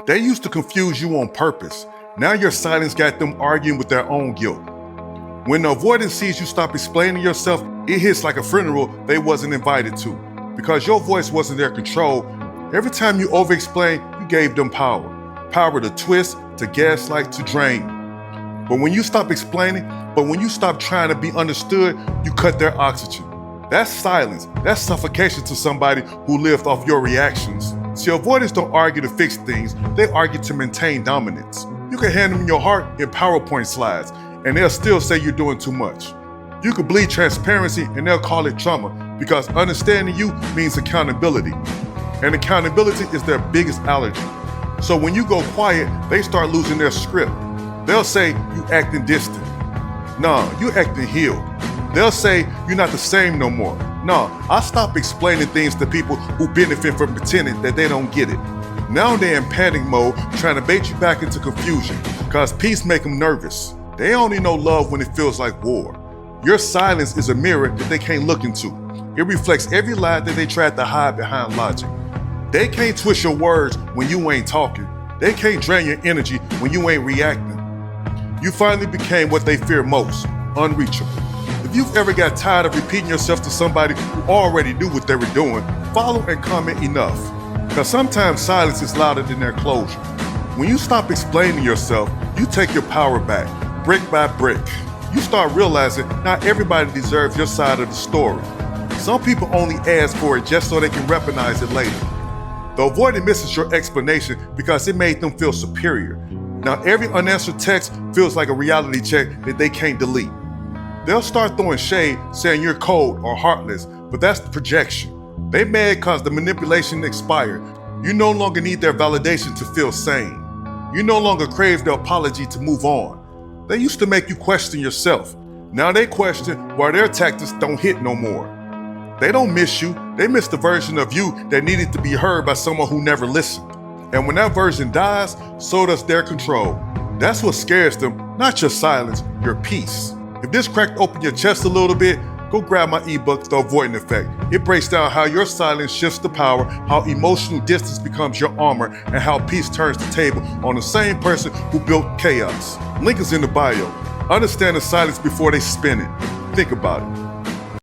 They used to confuse you on purpose. Now your silence got them arguing with their own guilt. When the avoidant sees you stop explaining yourself, it hits like a funeral they wasn't invited to. Because your voice wasn't their control, every time you over-explain, you gave them power. Power to twist, to gaslight, to drain. But when you stop trying to be understood, you cut their oxygen. That's silence. That's suffocation to somebody who lived off your reactions. See, avoidants don't argue to fix things, they argue to maintain dominance. You can hand them your heart in PowerPoint slides, and they'll still say you're doing too much. You could bleed transparency, and they'll call it trauma, because understanding you means accountability. And accountability is their biggest allergy. So when you go quiet, they start losing their script. They'll say you acting distant. Nah, you acting healed. They'll say you're not the same no more. Nah, I stopped explaining things to people who benefit from pretending that they don't get it. Now they're in panic mode, trying to bait you back into confusion, because peace make them nervous. They only know love when it feels like war. Your silence is a mirror that they can't look into. It reflects every lie that they tried to hide behind logic. They can't twist your words when you ain't talking. They can't drain your energy when you ain't reacting. You finally became what they fear most, unreachable. If you've ever got tired of repeating yourself to somebody who already knew what they were doing, follow and comment enough. Because sometimes silence is louder than their closure. When you stop explaining yourself, you take your power back, brick by brick. You start realizing not everybody deserves your side of the story. Some people only ask for it just so they can weaponize it later. The avoidant misses your explanation because it made them feel superior. Now every unanswered text feels like a reality check that they can't delete. They'll start throwing shade, saying you're cold or heartless, but that's the projection. They mad because the manipulation expired. You no longer need their validation to feel sane. You no longer crave their apology to move on. They used to make you question yourself. Now they question why their tactics don't hit no more. They don't miss you, they miss the version of you that needed to be heard by someone who never listened. And when that version dies, so does their control. That's what scares them, not your silence, your peace. If this cracked open your chest a little bit, go grab my ebook, The Avoidant Effect. It breaks down how your silence shifts the power, how emotional distance becomes your armor, and how peace turns the table on the same person who built chaos. Link is in the bio. Understand the silence before they spin it. Think about it.